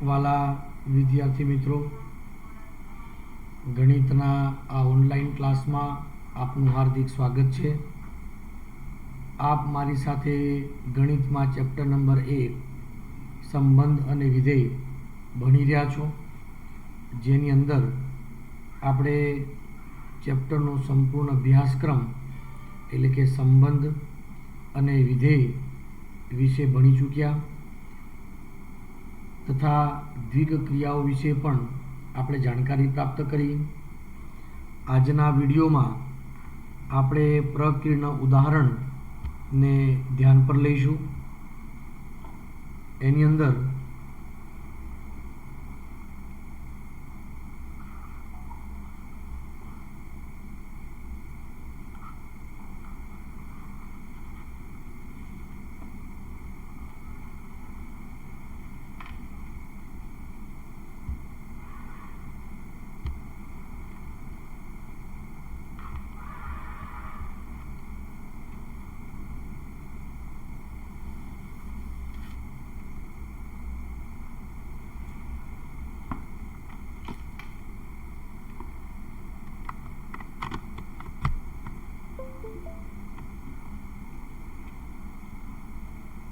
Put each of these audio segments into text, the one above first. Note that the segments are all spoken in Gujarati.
વાલા વિદ્યાર્થી મિત્રો, ગણિતના આ ઓનલાઈન ક્લાસમાં આપનું હાર્દિક સ્વાગત છે. આપ મારી સાથે ગણિતમાં ચેપ્ટર નંબર 1 સંબંધ અને વિધેય ભણી રહ્યા છો, જેની અંદર આપણે ચેપ્ટરનો સંપૂર્ણ અભ્યાસક્રમ એટલે કે સંબંધ અને વિધેય વિશે ભણી ચૂક્યા તથા દ્વિગ ક્રિયાઓ વિશે પણ આપણે જાણકારી પ્રાપ્ત કરી. આજના વિડીયોમાં આપણે પ્રકીર્ણ ઉદાહરણને ધ્યાન પર લઈશું. એની અંદર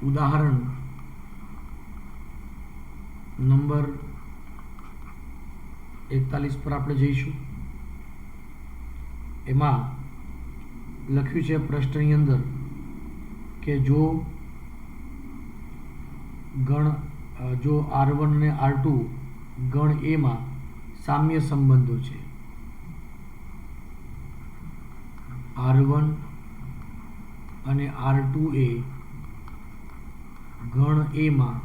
ઉદાહરણ નંબર 41 પર આપણે જઈશું. એમાં લખ્યું છે પ્રશ્નની અંદર કે જો R1 અને R2 ગણ એમાં સામ્ય સંબંધો છે. R1 અને R2 એ ગણ એમાં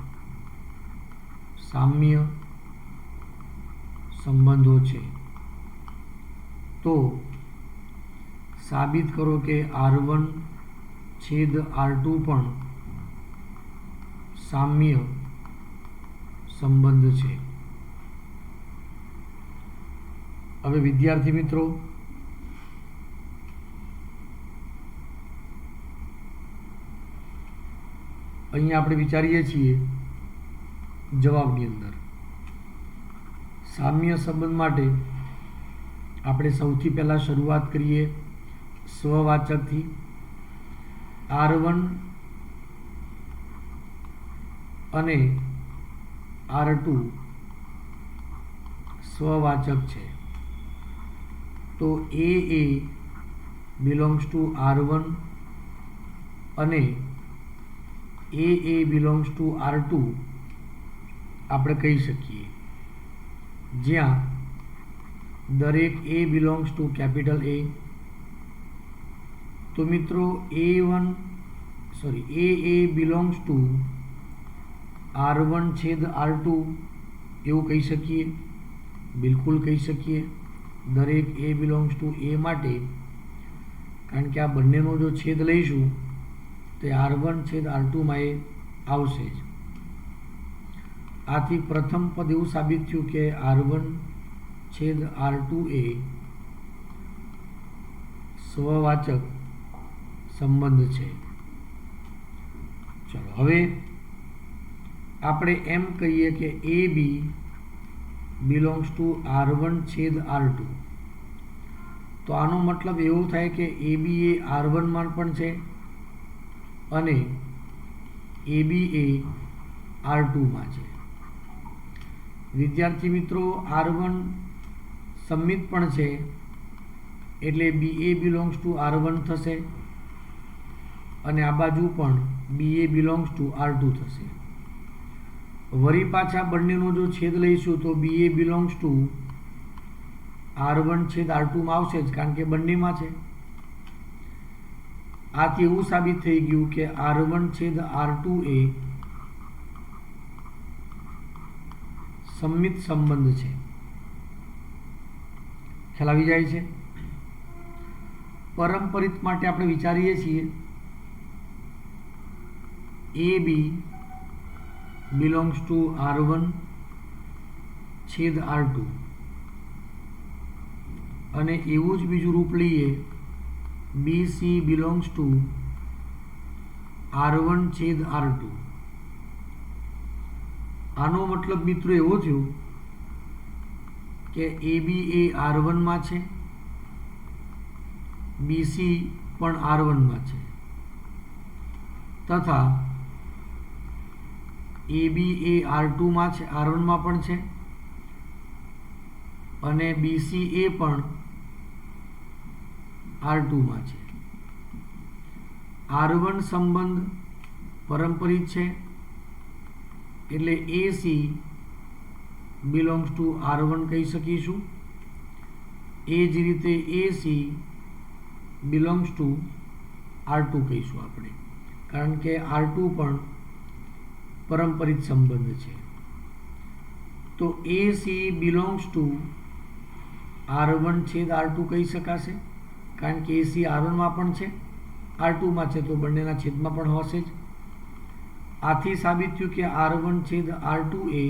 સામ્ય સંબંધો છે, તો સાબિત કરો કે R1 છેદ R2 પણ સામ્ય સંબંધ છે. હવે વિદ્યાર્થી મિત્રો, અહીંયા આપણે વિચારીએ છીએ જવાબની અંદર સામ્ય સંબંધ માટે આપણે સૌથી પહેલાં શરૂઆત કરીએ સ્વવાચકથી. R1 અને R2 સ્વવાચક છે, તો A બિલોંગ્સ ટુ R1 અને A બિલોંગ્સ ટુ R2 આપણે કહી શકીએ, જ્યાં દરેક A belongs to capital A. તો મિત્રો A બિલોંગ્સ ટુ R1 છેદ R2 એવું કહી શકીએ, બિલકુલ કહી શકીએ. દરેક A બિલોંગ્સ ટુ A માટે, કારણ કે આ બંનેનો જો છેદ લઈશું તો R1 છેદ R2 માં એ આવશે જ. આથી પ્રથમ પદ એવું સાબિત થયું કે R1 છેદ R2 એ સ્વવાચક સંબંધ છે. ચલો હવે આપણે એમ કહીએ કે AB બિલોંગ્સ ટુ R1 છેદ R2. તો આનો મતલબ એવો થાય કે AB એ R1 માં પણ છે અને AB એ R2 માં છે. વિદ્યાર્થી મિત્રો, R1 સમમિત પણ છે, એટલે BA બિલોંગ્સ ટુ R1 થશે અને આ બાજુ પણ BA બિલોંગ્સ ટુ R2 થશે. વળી પાછા બંનેનો જો છેદ લઈશું તો BA બિલોંગ્સ ટુ R1 છેદ R2 માં આવશે જ, કારણ કે બંનેમાં છે. આથી એવું સાબિત થઈ ગયું કે R1 છેદ R2 એ સમમિત સંબંધ છે. ખ્યાલ આવી જાય છે. પરંપરિત માટે આપણે વિચારીએ છીએ AB બિલોંગ્સ ટુ R1 છેદ R2 અને એવું જ બીજું રૂપ લઈએ BC બિલોંગ્સ ટુ R1 છેદ R2. આનો મતલબ મિત્રો એવો થયો કે AB એ R1 માં છે, BC પણ R1 માં છે, તથા AB એ R2 માં છે, R1 માં પણ છે, અને BC એ પણ R2 માં છે. R1 સંબંધ પરંપરિત છે એટલે AC બિલોંગ્સ ટુ R1 કહી શકીશું. એ જ રીતે AC બિલોંગ્સ ટુ R2 કહીશું આપણે, કારણ કે R2 પણ પરંપરિત સંબંધ છે. તો AC બિલોંગ્સ ટુ R1 છેદ R2 કહી શકાશે, કારણ કે AC R1 માં પણ છે, R2 માં છે, તો બંનેના છેદમાં પણ હશે જ. આથી સાબિત થયું કે R1 છેદ R2 એ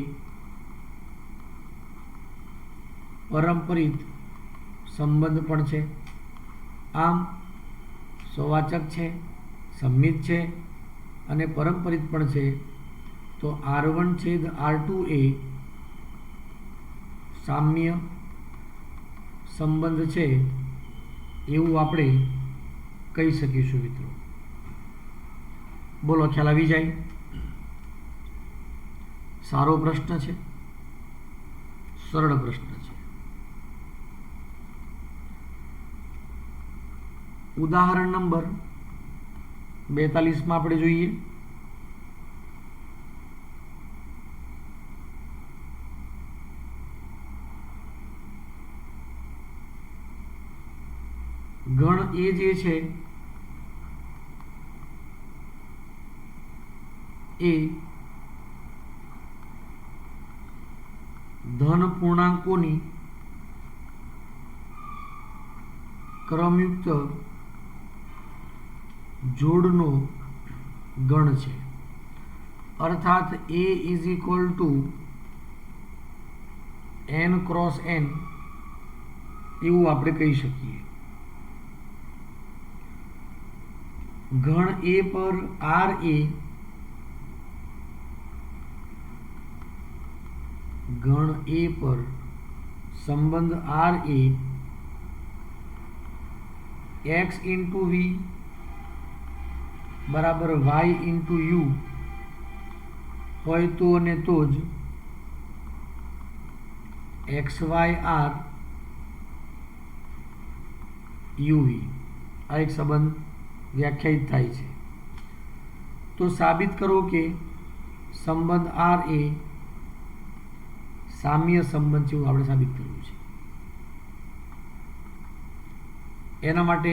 પરંપરિત સંબંધ પણ છે. આમ સ્વવાચક છે, સંમિત છે અને પરંપરિત પણ છે. તો R1 છેદ R2 એ સામ્ય સંબંધ છે એવું આપણે કહી શકીશું મિત્રો. બોલો, ખ્યાલ આવી જાય? સારો પ્રશ્ન છે, સરળ પ્રશ્ન છે. ઉદાહરણ નંબર 42 માં આપણે જોઈએ. ગણ એ જે છે એ ધન પૂર્ણાંકોની ક્રમયુક્ત જોડનો ગણ છે. અર્થાત A is equal to n cross n એવું આપણે કહી શકીએ. ગણ A પર R એ ગણ A પર સંબંધ R એ x ઇન્ટુ V બરાબર y ઇન્ટુ u હોય તો અને તો જ XYR UV આ એક સંબંધ વ્યાખ્યાયિત થાય છે. તો સાબિત કરો કે સંબંધ R એ સામ્ય સંબંધ છે એવું આપણે સાબિત કરવું છે. એના માટે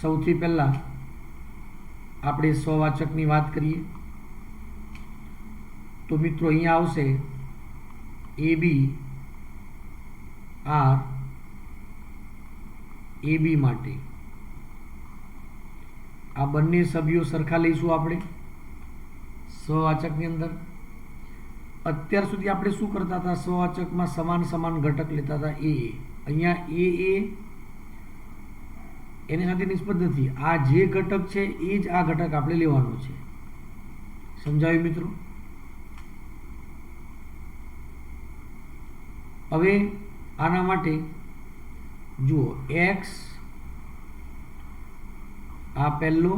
સૌથી પહેલાં આપણે સ્વવાચકની વાત કરીએ. તો મિત્રો અહીંયા આવશે AB R AB માટે આ બંને સભ્યો સરખા લઈશું આપણે સ્વવાચકની અંદર. અત્યાર સુધી આપણે શું કરતા હતા? સ્વવાચકમાં સમાન સમાન ઘટક લેતા હતા. અહીંયા એ એની સાથે નિસ્બત નથી. આ જે ઘટક છે એ જ આ ઘટક આપણે લેવાનો છે. સમજાયું મિત્રો? હવે આના માટે જુઓ, x આ પહેલો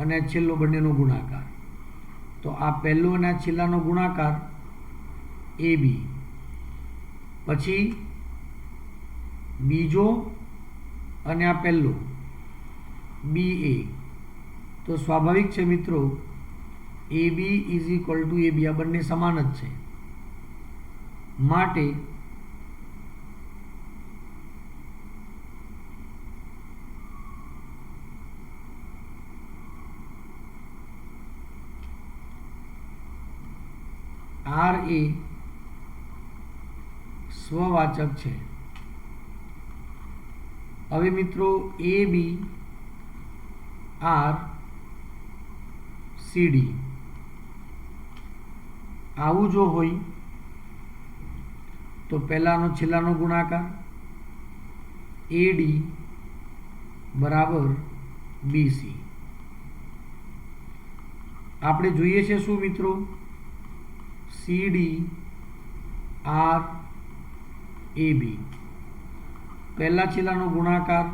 અને છેલ્લો બંનેનો ગુણાકાર. તો આ પહેલો અને આ છેલ્લાનો ગુણાકાર AB, પછી બીજો અને આ પહેલો BA. તો સ્વાભાવિક છે મિત્રો AB is equal two AB, આ બંને સમાન જ છે. માટે R એ સ્વવાચક છે. હવે મિત્રો AB R CD આવું જો હોય તો પહેલાનો છેલ્લાનો ગુણાકાર AD બરાબર BC. આપણે જોઈએ છે શું મિત્રો? CD R AB पहला छेलानो गुणाकार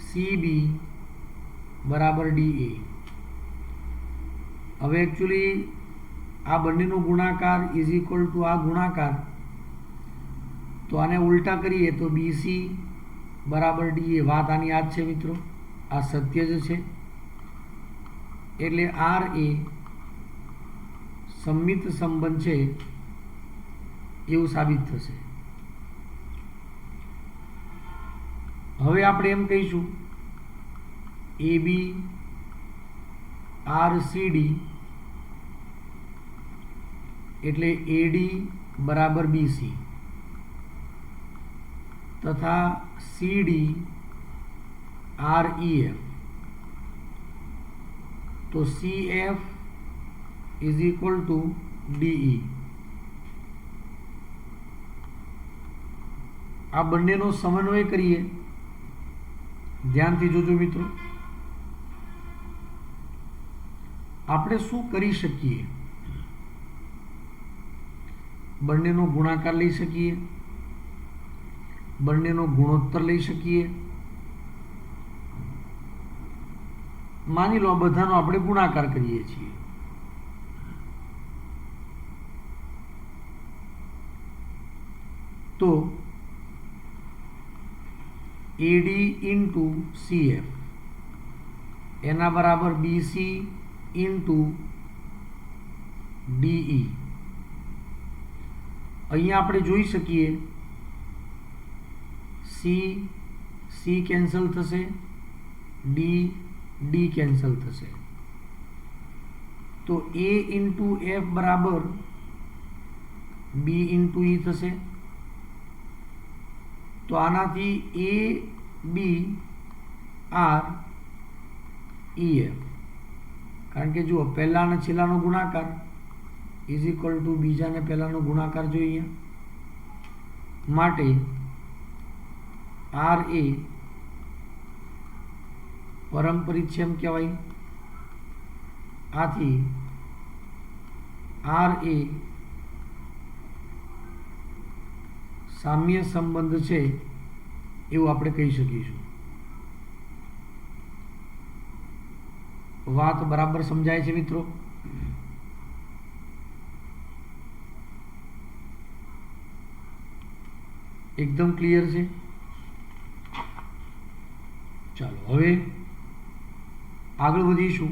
CB बराबर DA। હવે एक्चुअली आ बंनेनो गुणाकार इज इक्वल टू आ गुणाकार, तो आने उल्टा करिए तो BC बराबर DA। बात आनी आज छे मित्रों, आ सत्य ज छे, एटले RA सम्मित संबंध छे एवुं साबित थशे। हवे आपणे एम कहीशुं AB RCD एटले AD बराबर BC तथा CD REF, तो CF is equal to DE। आ बंनेनो समन्वय करिए, ध्यानथी जोजो मित्रों। આપણે શું કરી શકીએ? બંનેનો ગુણાકાર લઈ શકીએ, બંનેનો ગુણોત્તર લઈ શકીએ। માની લો આ બધાનો આપણે ગુણાકાર કરીએ છીએ, તો AD इंटू CF एना बराबर BC इंटू DE। अहींया आपणे जोई शकीए C केन्सल थशे, D केन्सल थशे, तो A इंटू F बराबर B इंटू E थशे। तो आनाथी AB REF, कारण के जो पहला ने छेल्लानो गुणाकार इज इक्वल टू बीजा ने पहलानो गुणाकार जोईए, माटे RA परमपरिच्छेद कहेवाय। आथी RA साम्य संबंध छे एवुं आपणे कही शकीशुं। बात बराबर समझाय छे मित्रों? एकदम क्लियर छे? चालो हवे आगळ वधीशुं।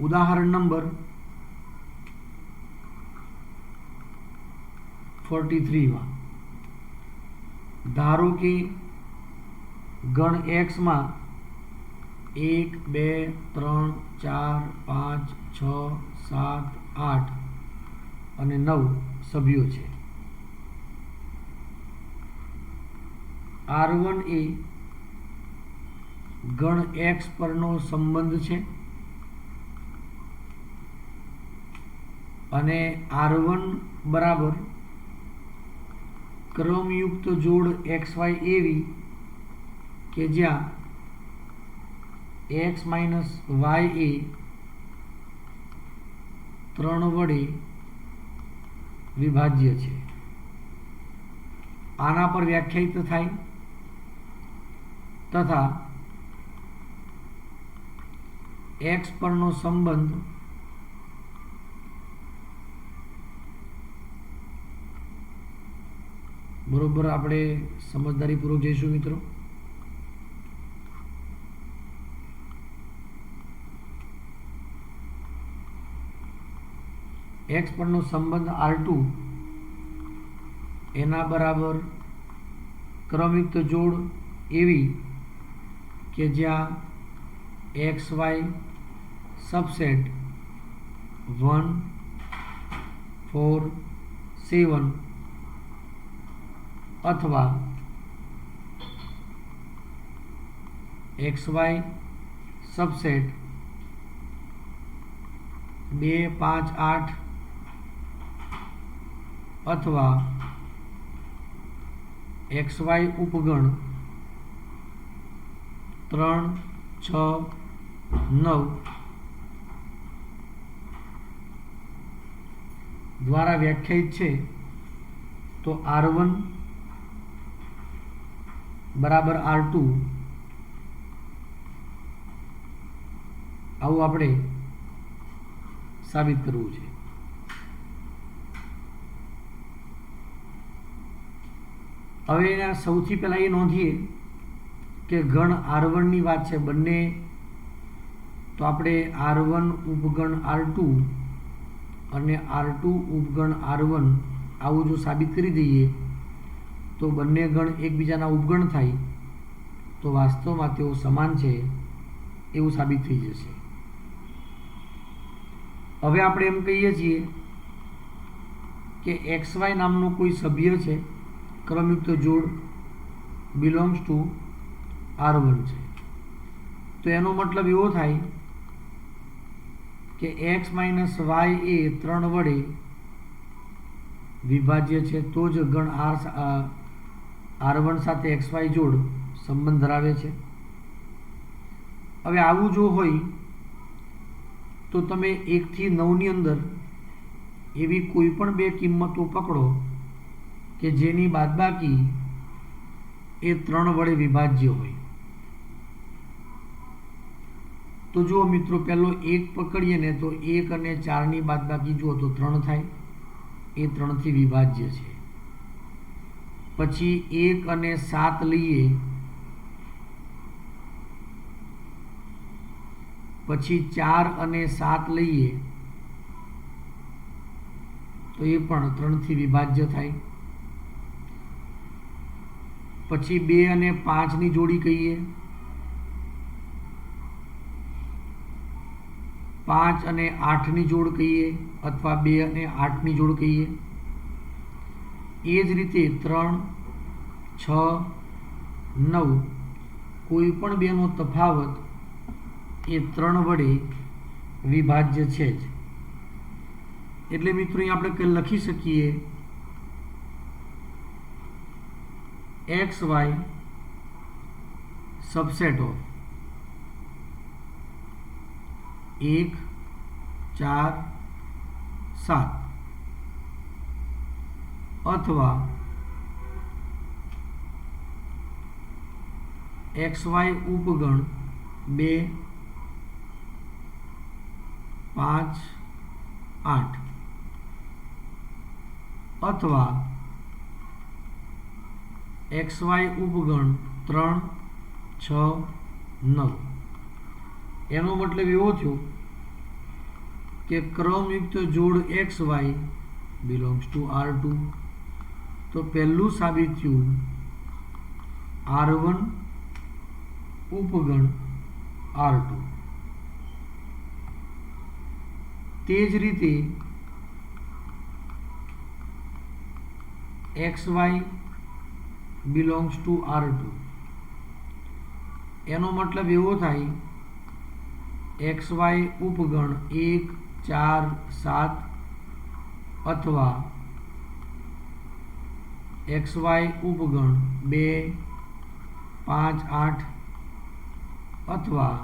उदाहरण नंबर 43 में धारो कि गण X में 1 2 3 4 5 6 7 8 અને 9 સભ્યો છે। R1 એ ગણ X પરનો સંબંધ છે અને R1 બરાબર क्रमयुक्त जोड़ XY एवी के ज्या X माइनस YA 3 वडे विभाज्य छे। आना पर व्याख्यायित थाय तथा X परनो संबंध बरोबर आपणे समझदारीपूर्वक जईशुं मित्रों। एक्स परनो संबंध R2 एना बराबर क्रमयुक्त जोड़ एवी के ज्या XY सबसेट 1 4 7 अथवा XY सबसेट 2 5 8 अथवा XY उपगण 3 6 9 દ્વારા વ્યાખ્યાયિત છે, તો R1 બરાબર R2 આવું આપણે સાબિત કરવું છે. હવે એના સૌથી પહેલાં એ નોંધીએ કે ગણ R1 ની વાત છે બંને, તો આપણે R1 ઉપગણ R2 અને R2 ઉપગણ R1 આવું જો સાબિત કરી દઈએ તો બંને ગણ એકબીજાના ઉપગણ થાય, તો વાસ્તવમાં તેઓ સમાન છે એવું સાબિત થઈ જશે. હવે આપણે એમ કહીએ છીએ કે XY નામનો કોઈ સભ્ય છે, ક્રમયુક્ત જોડ બિલોંગ્સ ટુ R1 છે. તો એનો મતલબ એવો થાય કે x માઇનસ y એ 3 વડે વિભાજ્ય છે, તો જ ગણ R1 સાથે XY જોડ સંબંધ ધરાવે છે. હવે આવું જો હોય તો તમે 1 થી 9 ની અંદર એવી કોઈ પણ બે કિંમતો પકડો કે જેની બાદબાકી એ 3 વડે વિભાજ્ય હોય. તો જુઓ મિત્રો, પહેલો 1 પકડીએ ને તો 1 અને 4 ની બાદબાકી જુઓ તો 3 થાય, એ 3 થી વિભાજ્ય છે. પછી 1 અને 7 લઈએ, પછી 4 અને 7 લઈએ તો એ પણ 3 થી વિભાજ્ય થાય. પછી 2 અને 5 ની જોડી કહીએ, 5 અને 8 ની જોડ કહીએ, અથવા 2 અને 8 ની જોડ કહીએ. એ જ રીતે 3, 6, 9 કોઈ પણ બેનો તફાવત એ 3 વડે વિભાજ્ય છે જ. એટલે મિત્રો અહીં આપણે લખી શકીએ XY સબસેટ ઓફ 1, 4, 7 અથવા XY ઉપગણ 2, 5, 8 અથવા XY ઉપગણ 3, 6, 9. એનો મતલબ એવો થયો કે ક્રમયુક્ત જોડ XY બિલોંગ્સ ટુ R2. તો પહેલું સાબિત થયું R1 ઉપગણ R2. તે જ રીતે XY બિલોંગ્સ ટુ R2. એનો મતલબ એવો થાય XY ઉપગણ 1, 4, 7 અથવા XY ઉપગણ 2, 5, 8 અથવા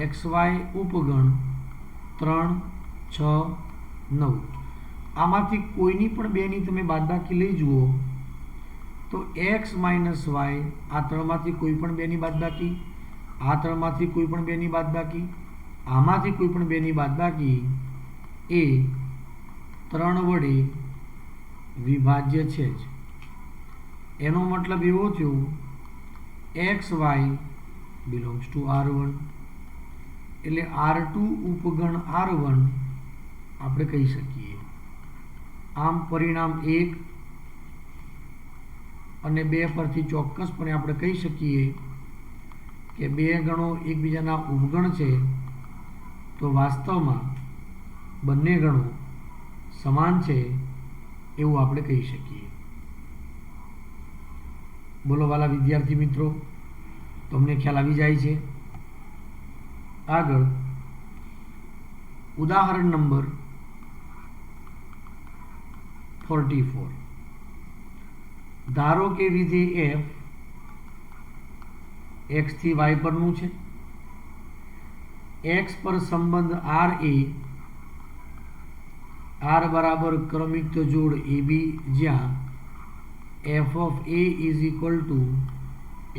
XY ઉપગણ 3, 6, 9. આમાંથી કોઈની પણ બેની તમે બાદબાકી લઈ જુઓ તો x માઇનસ વાય, આ 3માંથી કોઈ પણ બેની બાદબાકી, આ 3માંથી કોઈ પણ બેની બાદબાકી, આમાંથી કોઈ પણ બેની બાદબાકી એ 3 વડે વિભાજ્ય છે જ. એનો મતલબ એવો થયો XY બિલોંગ્સ ટુ R1. એટલે R2 ઉપગણ R1 આપણે કહી શકીએ. આમ પરિણામ 1 અને 2 પરથી ચોક્કસપણે આપણે કહી શકીએ કે બે ગણો એકબીજાના ઉપગણ છે, તો વાસ્તવમાં બંને ગણો સમાન છે એવું આપણે કહી શકીએ. બોલો વાલા વિદ્યાર્થી મિત્રો, તમને ખ્યાલ આવી જાય છે? આગળ ઉદાહરણ નંબર 44. ધારો કે વિધેય f x થી y પરનું છે. x પર સંબંધ r એ આર બરાબર ક્રમિક જોડ એ બી, જ્યાં F of A is equal to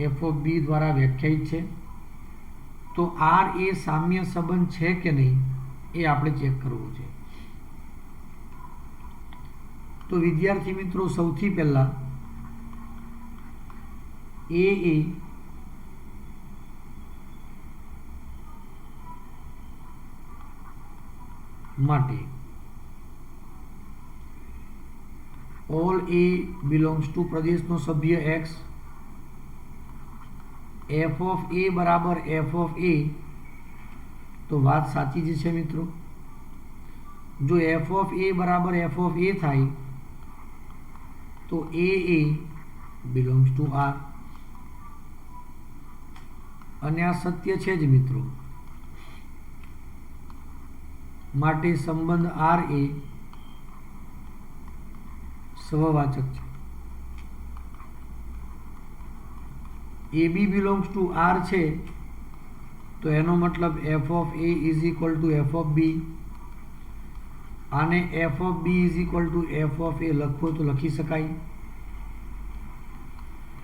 F of B દ્વારા વ્યાખ્યાયિત છે. તો આર એ સામ્ય સંબંધ છે કે નહીં એ આપણે ચેક કરવું છે. તો વિદ્યાર્થી મિત્રો, સૌથી પહેલા એ માટે ઓલ એ બિલોંગ્સ ટુ પ્રદેશનો સભ્ય એક્સ, એફ ઓફ એ બરાબર એફ ઓફ એ, તો વાત સાચી જ છે મિત્રો. જો એફ ઓફ એ બરાબર એફ ઓફ એ થાય તો એ બિલોંગ્સ ટુ આર, અને આ સત્ય છે જ મિત્રો. માટે સંબંધ આર એ સ્વવાચક છે. A B belongs to R છે તો એનો મતલબ f of A is equal to F of b. આને f of b is equal to F of a લખવો તો લખી શકાય.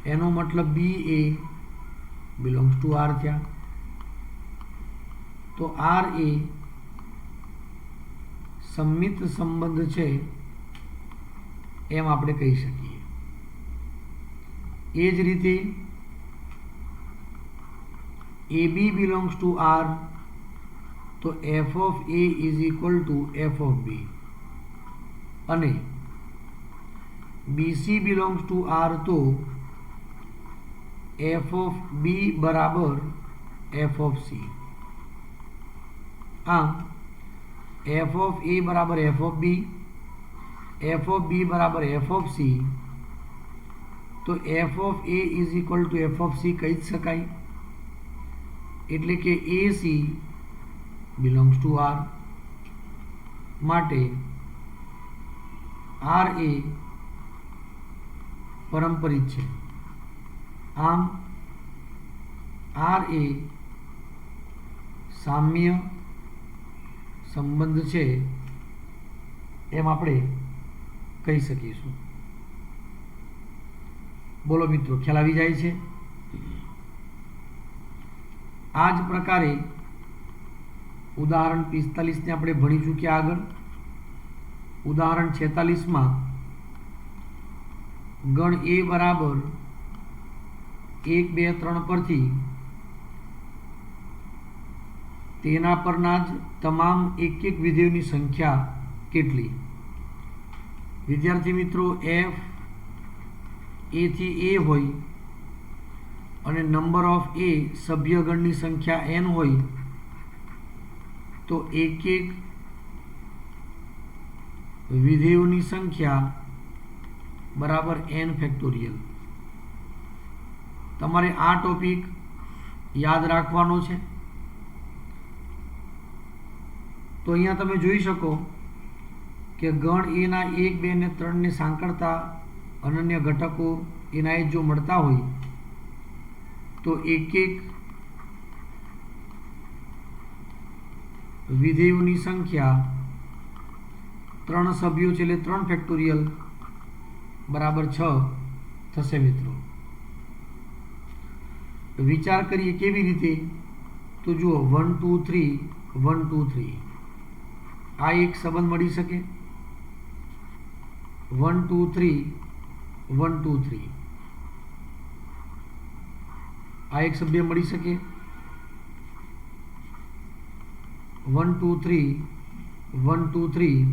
એનો મતલબ b a belongs to R થયા. તો આર એ સંમિત સંબંધ છે એમ આપણે કહી શકીએ. એ જ રીતે A B belongs to R, તો F of A is equal to F of B, અને બીસી બિલોંગ્સ ટુ આર, તો એફ ઓફ બી બરાબર એફ ઓફ સી. આમ એફ ઓફ એ બરાબર F of B, F of B બરાબર એફ ઓફ સી, તો F of A is equal to F of C કહી જ શકાય. એટલે કે A C belongs to R. માટે આર એ પારંપરિક છે. આમ આર એ સામ્ય સંબંધ છે એમ આપણે કહી શકીશું. બોલો મિત્રો, ખ્યાલ આવી જાય છે? આ જ પ્રકારે ઉદાહરણ 45 આપણે ભણી ચૂક્યા. આગળ ઉદાહરણ 46 ગણ એ બરાબર 1, 2, 3 પરથી તેના પરના જ તમામ એક વિધેયોની સંખ્યા કેટલી? વિદ્યાર્થી મિત્રો, એફ એ થી એ હોય અને નંબર ઓફ એ સભ્યગણની સંખ્યા n હોય, તો એક વિધેયોની સંખ્યા બરાબર n ફેક્ટોરિયલ. તમારે આ ટોપિક યાદ રાખવાનો છે. તો અહીંયા તમે જોઈ શકો કે ગણ એના 1, 2 ને 3 ને સાંકળતા અનન્ય ઘટકો એના એ જો મળતા હોય તો એક વિધેયોની સંખ્યા 3 સભ્યો છે એટલે 3 ફેક્ટોરિયલ બરાબર 6 થશે મિત્રો. વિચાર કરીએ કેવી રીતે? તો જુઓ 1, 2, 3, 1, 2, 3 આ એક સંબંધ મળી શકે. 1, 2, 3, 1, 2, 3 આ એક સભ્ય મળી શકે. 1, 2, 3, 1, 2, 3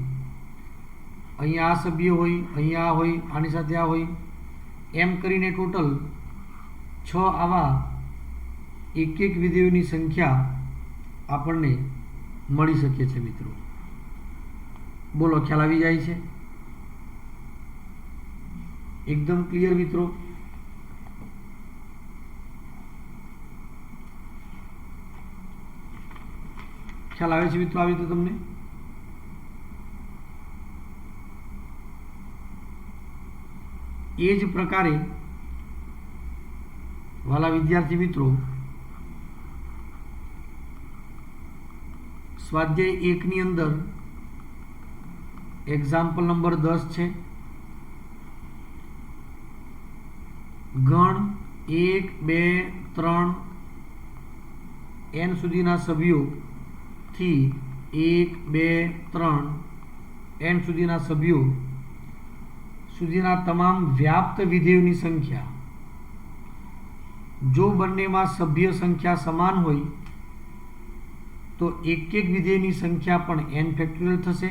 અહીંયા આ સભ્ય હોય, અહીંયા હોય, આની સાથે આ હોય, એમ કરીને ટોટલ 6 આવા એક વિધેયોની સંખ્યા આપણને મળી શકે છે મિત્રો. બોલો, ખ્યાલ આવી જાય છે? એકદમ ક્લિયર મિત્રો? ખ્યાલ આવે છે મિત્રો આવી રીતે તમને? એ જ પ્રકારે વાલા વિદ્યાર્થી મિત્રો, સ્વાધ્યાય 1 ની અંદર એક્ઝામ્પલ નંબર 10 છે. ગણ 1 2 3 n સુધીના સભ્યોથી 1 2 3 n સુધીના સભ્યો સુધીના તમામ વ્યાપ્ત વિધેયોની સંખ્યા જો બંનેમાં સભ્ય સંખ્યા સમાન હોય તો એક એક વિધેયની સંખ્યા પણ n ફેક્ટોરિયલ થશે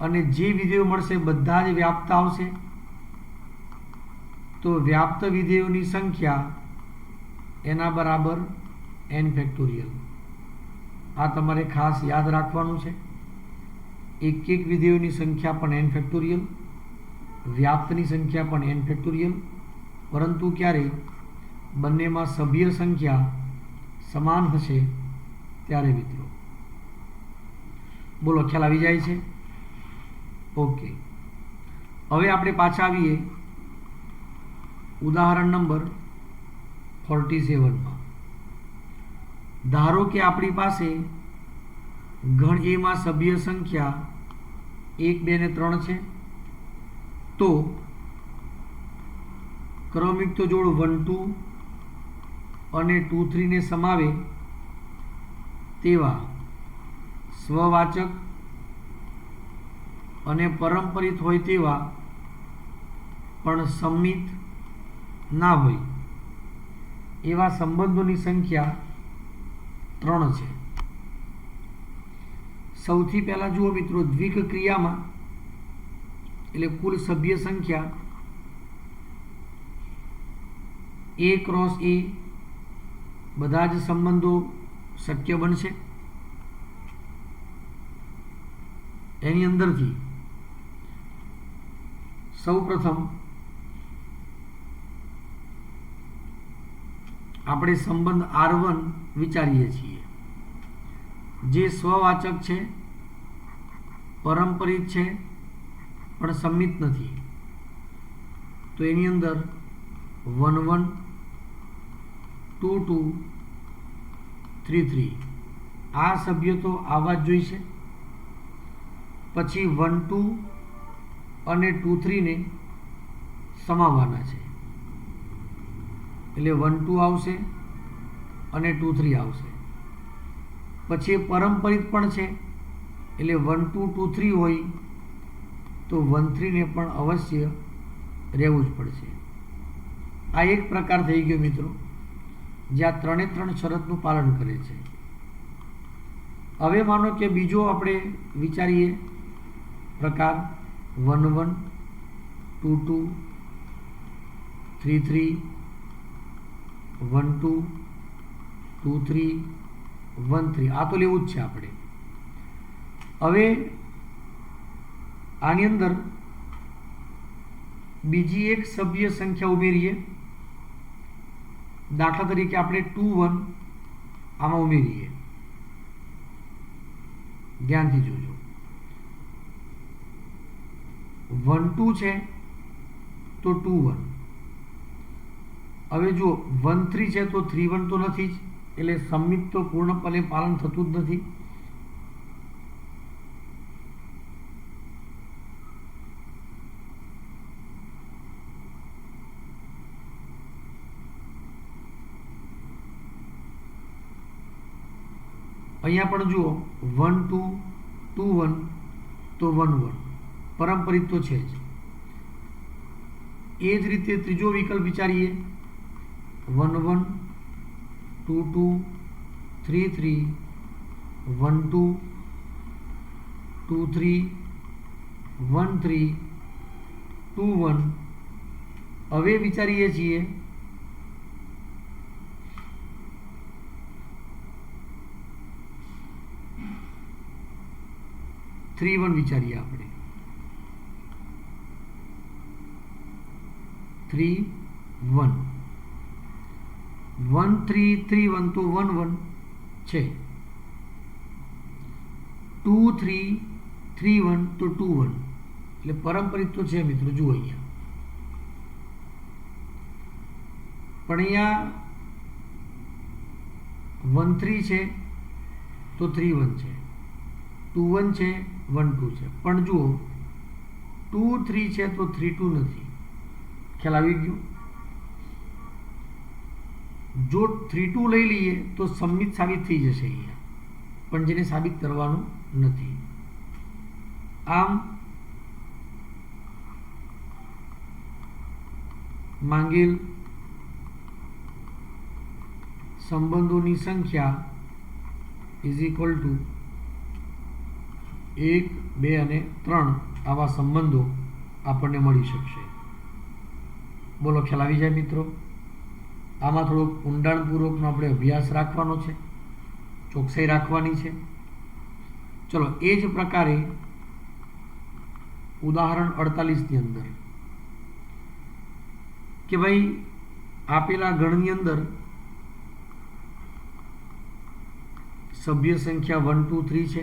અને જે વિધેયો મળશે બધા જ વ્યાપ્ત આવશે તો વ્યાપ્ત વિધેયોની સંખ્યા એના બરાબર n ફેક્ટોરિયલ. આ તમારે ખાસ યાદ રાખવાનું છે. એક એક વિધેયોની સંખ્યા પણ n ફેક્ટોરિયલ, વ્યાપ્તની સંખ્યા પણ n ફેક્ટોરિયલ, પરંતુ ક્યારે બંનેમાં સભ્ય સંખ્યા સમાન હશે ત્યારે મિત્રો. બોલો, ખ્યાલ આવી જાય છે? ઓકે, હવે આપણે પાછા આવીએ ઉદાહરણ નંબર 47માં. ધારો કે આપણી પાસે ગણ એ માં સભ્ય સંખ્યા 1 2 ને 3 છે. તો ક્રમયુક્ત જોડ 1 2 અને 2 3 ને સમાવે તેવા સ્વવાચક અને પરંપરિત હોય તેવા પણ સંમિત ના હોય એવા સંબંધોની સંખ્યા 3 છે. સૌથી પહેલાં જુઓ મિત્રો, દ્વિક ક્રિયામાં એટલે કુલ સભ્ય સંખ્યા A ક્રોસ A બધા જ સંબંધો શક્ય બનશે. એની અંદરથી સૌ પ્રથમ આપણે સંબંધ R1 વિચારીએ છીએ, જે સ્વવાચક છે, પરંપરિત છે, પણ સંમિત નથી. તો એની અંદર 1 1 2 2 3 3 આ સભ્યો તો આવવા જ જોઈશે. પછી 1 2 અને 2 3 ને સમાવવાના છે એટલે 1 2 આવશે અને 2 3 આવશે. પછી એ પરંપરિત પણ છે એટલે 1 2 2 3 હોય તો 1 3 ને પણ અવશ્ય રહેવું જ પડશે. આ એક પ્રકાર થઈ ગયો મિત્રો, જ્યાં 3 એ 3 શરતનું પાલન કરે છે. હવે માનો કે બીજો આપણે વિચારીએ પ્રકાર 1 1 2 2 3 3 1 2 2 3 1 3. આ તો લેવું જ છે આપણે. હવે આની અંદર બીજી એક સભ્ય સંખ્યા ઉમેરીએ. દાખલા તરીકે આપણે 2 1 આમાં ઉમેરીએ. ધ્યાનથી જોજો. 1 2 છે તો 2 1. હવે જો 1 3 છે તો 3 1 તો નથી જ, એટલે સંમિત તો પૂર્ણપણે પાલન થતું જ નથી. અહીંયા પણ જુઓ 1 2 2 1 તો 1 1 પરંપરિત તો છે જ. એ જ રીતે ત્રીજો વિકલ્પ વિચારીએ 1 1 2 2 3 3 1 2 2 3 1 3 2 1. હવે વિચારીએ છીએ 3 1 વિચારીએ આપણે. 3 1 1 3 3 1 તો 1 1 છે. 2 3 3 1 તો 2 1 એટલે પરંપરિત તો છે મિત્રો. જુઓ અહીંયા પણ અહીંયા 1 3 છે તો 3 1 છે. 2 1 છે, 1 2 છે, પણ જુઓ 2 3 છે તો 3 2 નથી. ખ્યાલ આવી ગયો? જો 3 2 લઈ લઈએ તો સંમિત સાબિત થઈ જશે અહીંયા, પણ જેને સાબિત કરવાનું નથી. આમ માંગેલ સંબંધોની સંખ્યા ઇઝ ઇક્વલ ટુ 1 2 અને 3 આવા સંબંધો આપણને મળી શકશે. બોલો, ખ્યાલ આવી જાય મિત્રો? આમાં થોડોક ઊંડાણપૂર્વકનો આપણે અભ્યાસ રાખવાનો છે, ચોકસાઈ રાખવાની છે. ચલો, એ જ પ્રકારે ઉદાહરણ 48ની અંદર કે ભાઈ આપેલા ગણની અંદર સભ્ય સંખ્યા 1 2 3 છે.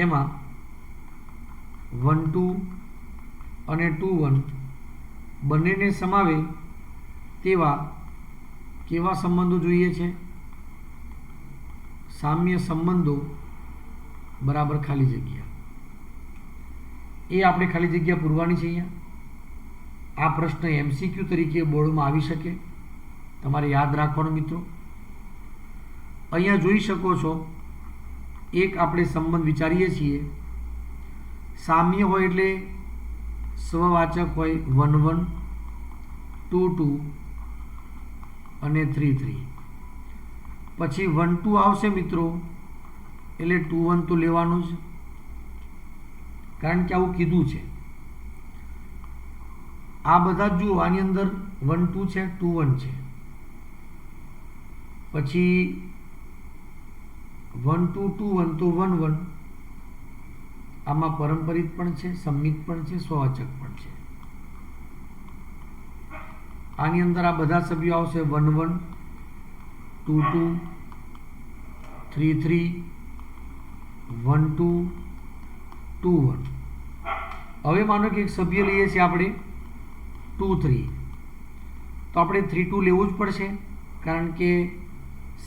એમાં 1 2 અને 2 1 બંનેને સમાવે તેવા કેવા સંબંધો જોઈએ છે? સામ્ય સંબંધો બરાબર ખાલી જગ્યા. એ આપણે ખાલી જગ્યા પૂરવાની છે. અહીંયા આ પ્રશ્ન MCQ તરીકે બોર્ડમાં આવી શકે, તમારે યાદ રાખવાનો મિત્રો. અહીંયા જોઈ શકો છો, એક આપણે સંબંધ વિચારીએ છીએ. સામ્ય હોય એટલે સ્વવાચક હોય 1 1 2 2 અને 3 3. પછી 1 2 આવશે મિત્રો, એટલે 2 1 તો લેવાનું જ, કારણ કે આવું કીધું છે. આ બધા જ જુઓ, આની અંદર 1 2 છે, 2 1 છે. પછી 1 2 2 1 તો 1 1. આમાં પરંપરિત પણ છે, સંમિત પણ છે, સ્વવાચક પણ છે. આની અંદર આ બધા સભ્યો આવશે 1 1 2 2 3 3 1 2 2 1. હવે માનો કે એક સભ્ય લઈએ છીએ આપણે 2 3, તો આપણે 3 2 લેવું જ પડશે, કારણ કે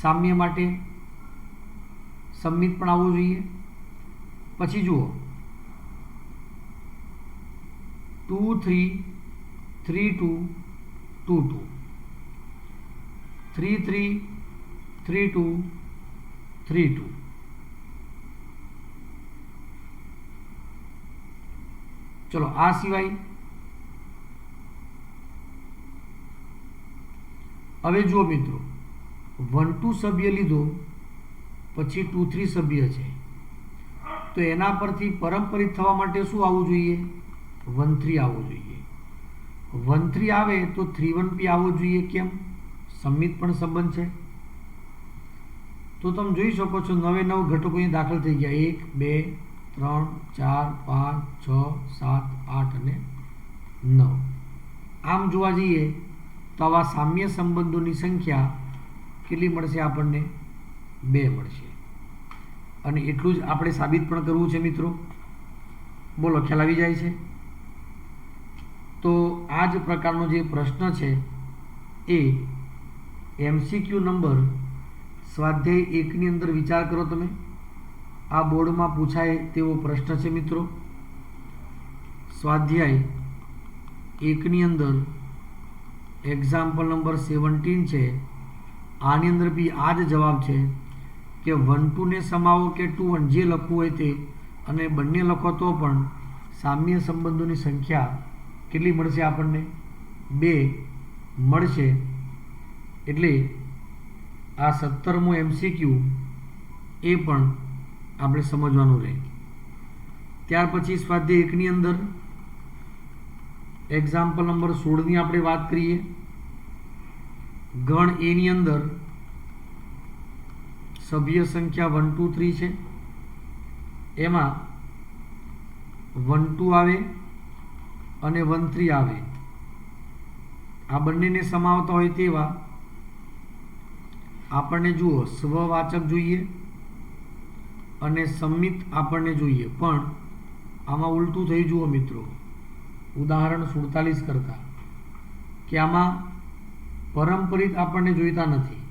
સામ્ય માટે સંમિત પણ આવવું જોઈએ. પછી જુઓ 2 3 3 2 2 2 3 3 3 2 3 2. ચલો, આ સિવાય હવે જુઓ મિત્રો, 1 2 સભ્ય લીધો, પછી 2 3 સભ્ય છે, તો એના પરથી પરંપરિત થવા માટે શું આવવું જોઈએ? 1 3 આવવું જોઈએ. 1 3 આવે તો 3 1 બી આવવું જોઈએ. કેમ? સંમિત પણ સંબંધ છે. તો તમે જોઈ શકો છો 9 9 ઘટકો અહીં દાખલ થઈ ગયા. 1 2 3 4 5 6 7 8 અને 9. આમ જોવા જઈએ તો આવા સામ્ય સંબંધોની સંખ્યા કેટલી મળશે? આપણને 2 મળશે. અને એટલું જ આપણે સાબિત પણ કરવું છે મિત્રો. બોલો, ખ્યાલ આવી જાય છે? તો આ જ પ્રકારનો જે પ્રશ્ન છે એ MCQ નંબર સ્વાધ્યાય 1ની અંદર વિચાર કરો તમે. આ બોર્ડમાં પૂછાય તેવો પ્રશ્ન છે મિત્રો. સ્વાધ્યાય 1ની અંદર એક્ઝામ્પલ નંબર 17 છે. આની અંદર બી આ જ જવાબ છે કે 1 2 ને સમાવો કે 2 1, જે લખવું હોય તે, અને બંને લખો તો પણ સામ્ય સંબંધોની સંખ્યા કેટલી મળશે? આપણને 2 મળશે. એટલે આ 17મો MCQ એ પણ આપણે સમજવાનું રહે. ત્યાર પછી સ્વાધ્યાય 1ની અંદર એક્ઝામ્પલ નંબર 16ની આપણે વાત કરીએ. ગણ એની અંદર સભ્ય સંખ્યા 1 2 3 છે. એમાં 1 2 આવે અને 1 3 આવે. આ બંનેને સમાવતા હોય તેવા આપણને જુઓ સ્વવાચક જોઈએ અને સંમિત આપણને જોઈએ. પણ આમાં ઉલટું થઈ જુઓ મિત્રો, ઉદાહરણ 47 કરતા કે આમાં પરંપરિત આપણને જોઈતા નથી.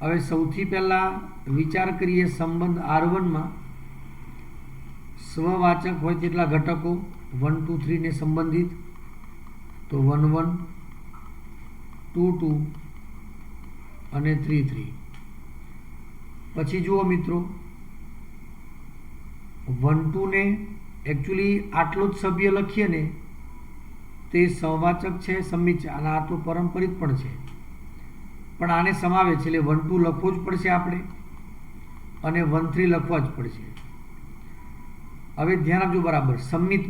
હવે સૌથી પહેલાં વિચાર કરીએ સંબંધ R1માં સ્વવાચક હોય તેટલા ઘટકો 1 2 3 ને સંબંધિત, તો 1 1 2 2 અને 3 3. પછી જુઓ મિત્રો, 1 2 ને એકચ્યુઅલી આટલો જ સભ્ય લખીએ ને તે સહવાચક છે, સંમિત છે, અને આ તો પરંપરિત પણ છે, પણ આને સમાવે છે એટલે 1 2 લખવો જ પડશે આપણે અને 1 3 લખવા જ પડશે. હવે ધ્યાન આપજો બરાબર. સંમિત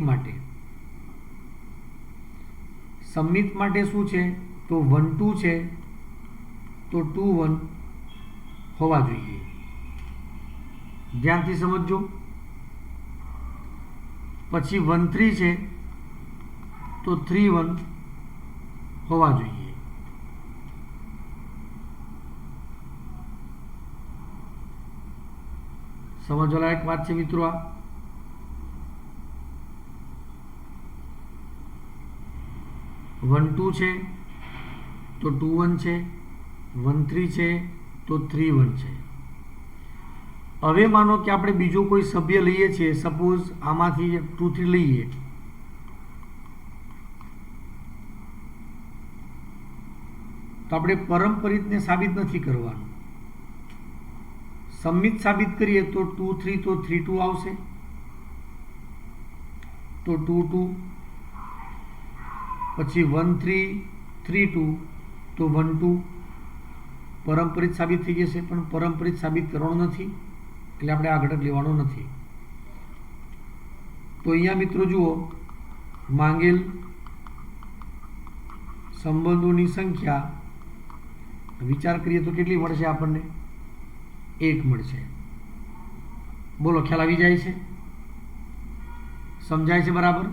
માટે શું છે? તો 1 2 છે તો 2 1 હોવા જોઈએ. ધ્યાનથી સમજજો. પછી 1 3 છે તો 3 1 હોવા જોઈએ. સમજવા લાયક વાત છે મિત્રો. આ 1 2 છે તો 2 1 છે, 1 3 છે તો 3 1 છે. હવે માનો કે આપણે બીજો કોઈ સભ્ય લઈએ છીએ, સપોઝ આમાંથી 2 3 લઈએ, તો આપણે પરંપરિતને સાબિત નથી કરવાનું. સંમિત સાબિત કરીએ તો 2 3 તો 3 2 આવશે, તો 2 2. પછી 1 3 3 2 તો 1 2 પરંપરિત સાબિત થઈ જશે, પણ પરંપરિત સાબિત કરવાનું નથી એટલે આપણે આ ઘટક લેવાનો નથી. તો અહીંયા મિત્રો જુઓ, માંગેલ સંબંધોની સંખ્યા વિચાર કરીએ તો કેટલી મળશે આપણને? 1 મળશે. બોલો, ખ્યાલ આવી જાય છે? સમજાય છે બરાબર?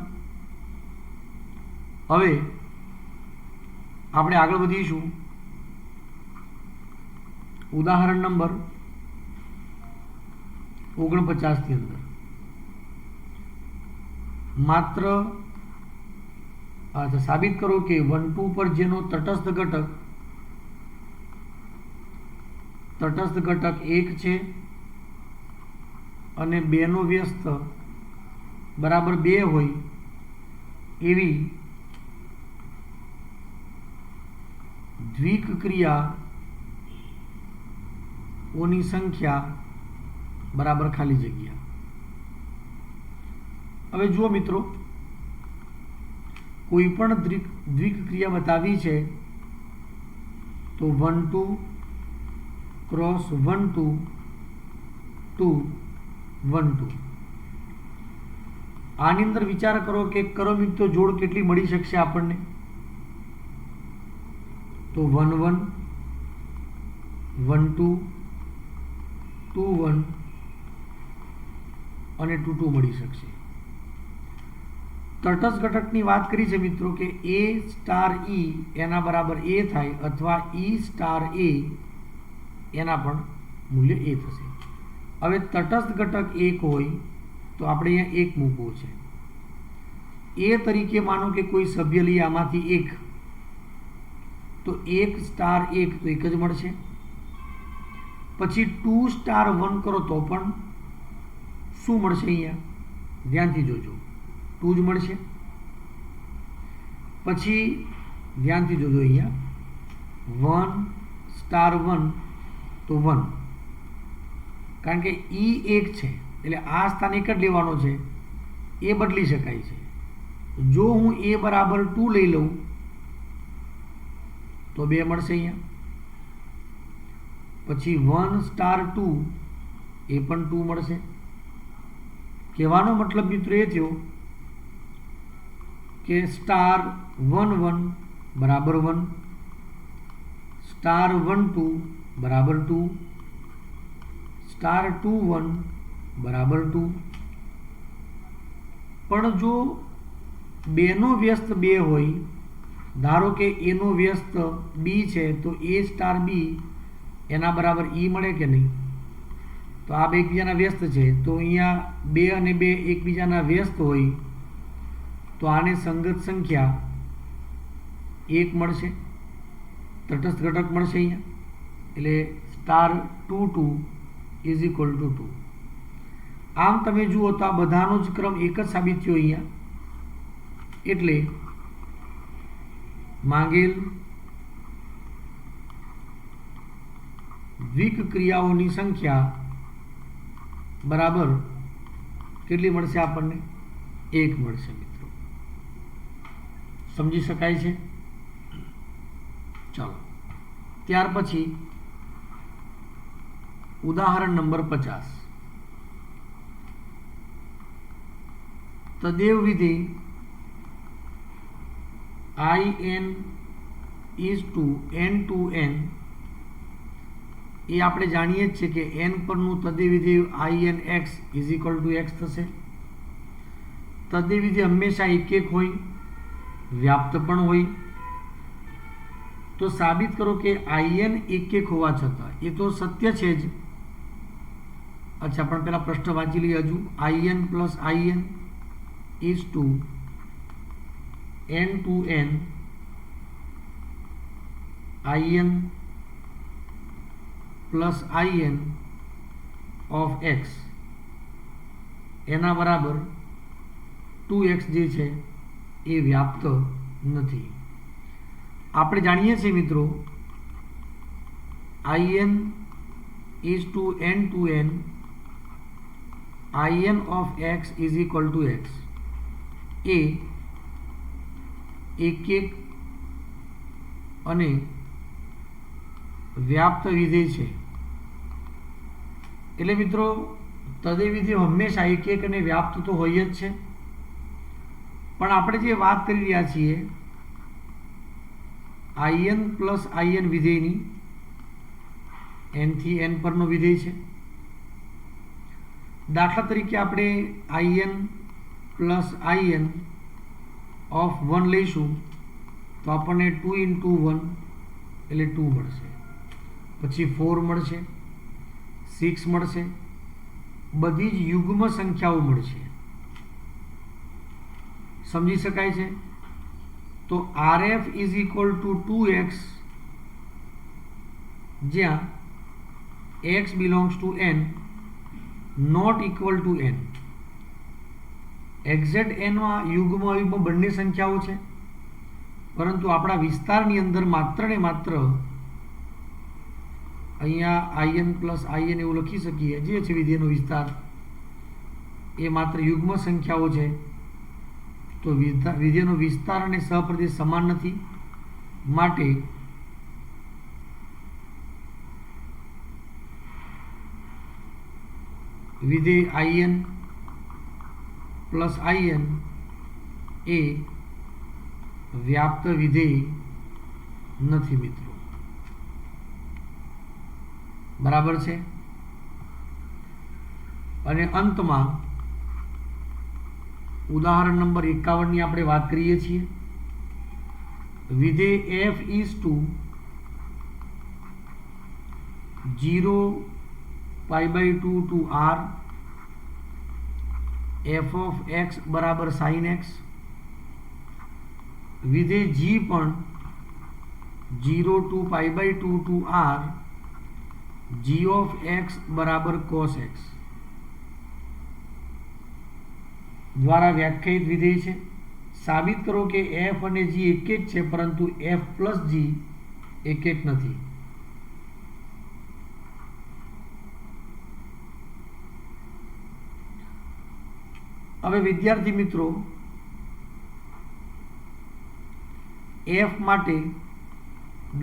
હવે આપણે આગળ વધીશું. ઉદાહરણ નંબર 49 ની અંદર માત્ર સાબિત કરો કે 1 2 પર જેનો તટસ્થ ઘટક 1 છે અને 2 નો વ્યસ્ત બરાબર 2 હોય એવી દ્વિક ક્રિયાઓની સંખ્યા બરાબર ખાલી જગ્યા. હવે જુઓ મિત્રો, કોઈ પણ દ્વિક ક્રિયા બતાવી છે તો 1 2 ક્રોસ 1 2 2 1 2. આની અંદર વિચાર કરો કે ક્રમયુક્ત જોડ કેટલી મળી શકશે આપણને? તો 1 1 1 2 2 1 અને 2 2 મળી શકશે. તટસ્થ ઘટકની વાત કરી છે મિત્રો કે A સ્ટાર E એના બરાબર A થાય અથવા E સ્ટાર A એના પણ મૂલ્ય A થશે. હવે તટસ્થ ઘટક 1 હોય તો આપણે અહીંયા 1 મૂકવો છે. A તરીકે માનો કે કોઈ સભ્ય લઈએ આમાંથી 1, તો 1 સ્ટાર 1 તો 1 જ મળશે. પછી 2 સ્ટાર 1 કરો તો પણ શું મળશે? અહીંયા ધ્યાનથી જોજો, 2 જ મળશે. પછી ધ્યાનથી જોજો, અહીંયા 1 સ્ટાર 1 તો 1, કારણ કે E 1 છે એટલે આ સ્થાન 1 જ લેવાનો છે, એ બદલી શકાય છે. જો હું A બરાબર 2 લઈ લઉં તો 2 મળશે અહીંયા. પછી 1 સ્ટાર 2 એ પણ 2 મળશે. કહેવાનો મતલબ મિત્રો એ થયો કે સ્ટાર 1 1 બરાબર 1, સ્ટાર 1 2 બરાબર 2, સ્ટાર 2 1 બરાબર 2. પણ જો 2 નો વ્યસ્ત 2 હોય, ધારો કે A નો વ્યસ્ત B છે તો A સ્ટાર B એના બરાબર E મળે કે નહીં? તો આ બે એકબીજાના વ્યસ્ત છે, તો અહીંયા 2 અને 2 એકબીજાના વ્યસ્ત હોય તો આને સંગત સંખ્યા 1 મળશે, તટસ્થ ઘટક મળશે અહીંયા. એટલે સ્ટાર 2 2 ઇઝ ઇક્વલ ટુ 2. આમ તમે જુઓ તો આ બધાનો જ ક્રમ એક જ સાબિત થયો અહીંયા. એટલે માંગેલ દ્વિક ક્રિયાઓની સંખ્યા બરાબર કેટલી મળશે આપણને? 1 મળશે મિત્રો. સમજી શકાય છે? ચાલો ત્યાર પછી ઉદાહરણ નંબર 50. તદેવ વિધેય in is to n to n, એ આપણે જાણીએ જ છે કે n પરનું તદેવ વિધેય in x is equal two x થશે. તદેવ વિધેય હંમેશા એક હોય, વ્યાપ્ત પણ હોય. તો સાબિત કરો કે in એક હોવા છતાં, એ તો સત્ય છે જ. અચ્છા, પણ પહેલા પ્રશ્ન વાંચી લઈએ હજુ. in plus in is to n to n in plus in of x એના બરાબર 2x જે છે એ વ્યાપ્ત નથી. આપણે જાણીએ છીએ મિત્રો in is to n to n in of x is equal to x એ એક અને વ્યાપ્ત વિધેય છે. એટલે મિત્રો તદેવ વિધેય હંમેશા એક અને વ્યાપ્ત તો હોય જ છે. પણ આપણે જે વાત કરી રહ્યા છીએ in પ્લસ in વિધેયની, n થી n પરનો વિધેય છે. દાખલા તરીકે આપણે in પ્લસ in ઓફ 1 લઈશું તો આપણને 2 into 1 એટલે 2 મળશે. પછી 4 મળશે, 6 મળશે, બધી જ યુગ્મ સંખ્યાઓ મળશે. સમજી શકાય છે? તો RF is equal two 2x, જ્યાં x belongs to n not equal to n. Exact એનમાં યુગ્મ અયુગ્મ બંને સંખ્યાઓ છે, પરંતુ આપણા વિસ્તારની અંદર માત્ર ને માત્ર અહીંયા in પ્લસ in એવું લખી શકીએ, જે છે વિધેયનો વિસ્તાર, એ માત્ર યુગ્મ સંખ્યાઓ છે. તો વિધેયનો વિસ્તાર અને સહપ્રદેશ સમાન નથી. માટે વિધેય in પ્લસ in એ વ્યાપ્ત વિધેય નથી મિત્રો. બરાબર છે? અને અંતમાં ઉદાહરણ નંબર 51 ની આપણે વાત કરીએ છીએ. વિધેય f is to 0 π/2 to r f of x બરાબર sin x. વિધેય g પણ 0 to π/2 to r g of x બરાબર cos x દ્વારા વ્યાખ્યાયિત વિધેય છે. સાબિત કરો કે f અને g એક છે, પરંતુ f પ્લસ g એક નથી. હવે વિદ્યાર્થી મિત્રો, f માટે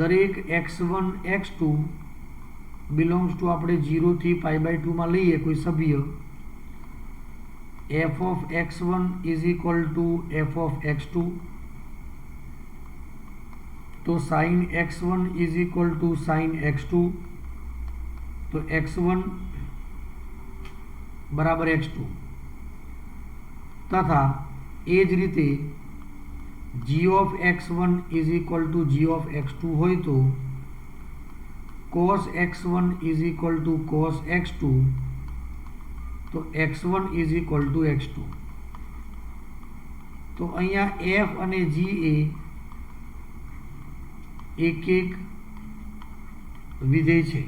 દરેક x1 x2 બિલોંગ્સ ટુ આપણે 0 થી π/2 માં લઈએ કોઈ સભ્ય, f of x1 is equal to f of x2, તો sin x1 is equal to sin x2, તો x1 બરાબર x2. તથા એ જ રીતે g of x1 is equal to g of x2 હોય તો cos x1 is equal to cos x2, તો x1 is equal to x2. તો અહીંયા f અને g એ એક વિધેય છે.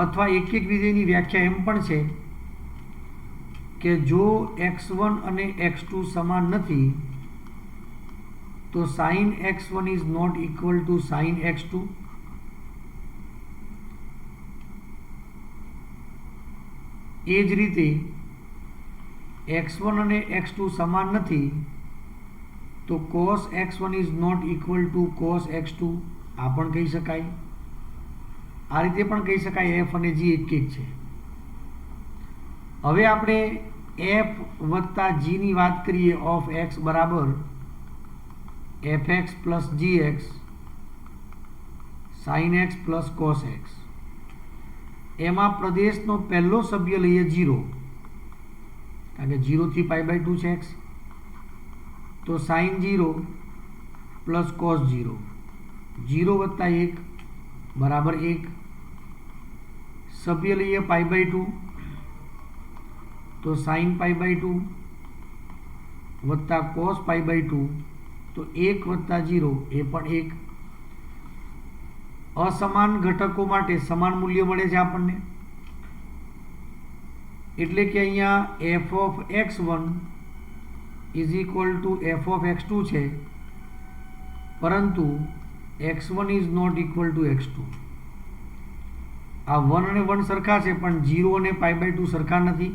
અથવા એક એક વિધેયની વ્યાખ્યા એમ પણ છે કે જો x1 અને x2 સમાન નથી તો sin x1 is not equal to sin x2. એ જ રીતે x1 અને x2 સમાન નથી તો cos x1 is not equal to cos x2 આ પણ કહી શકાય. આ રીતે પણ કહી શકાય. f અને g એક એક છે. હવે આપણે f વત્તા g ની વાત કરીએ ઓફ x બરાબર fx plus gx sin x plus cos x. એમાં પ્રદેશનો પહેલો સભ્ય લઈએ 0 કારણ કે 0 થી π/2 છે x તો sin 0 પ્લસ cos 0 0 વત્તા 1 બરાબર 1. સભ્ય લઈએ π/2 તો sin π/2 વત્તા cos π/2 તો 1 વત્તા 0 એ પણ 1. અસમાન ઘટકો માટે સમાન મૂલ્ય મળે છે આપણને એટલે કે અહીંયા f of x1 is equal two f of x2 છે પરંતુ x1 is not equal two x2. આ 1 અને 1 સરખા છે પણ 0 અને π/2 સરખા નથી.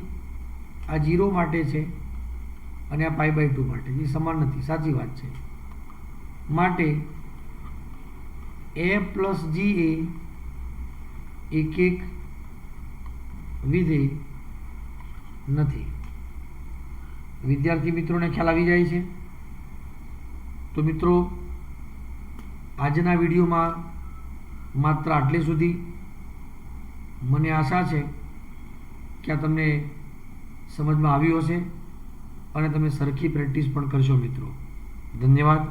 આ 0 માટે છે અને આ π/2 માટે એ સમાન નથી. સાચી વાત છે. માટે a પ્લસ g એ એક એક વિધેય નથી. વિદ્યાર્થી મિત્રોને ખ્યાલ આવી જાય છે. તો મિત્રો આજના વિડીયોમાં માત્ર આટલે સુધી. મને આશા છે કે આ તમને સમજમાં આવ્યું હશે અને તમે સરખી પ્રેક્ટિસ પણ કરશો મિત્રો. ધન્યવાદ.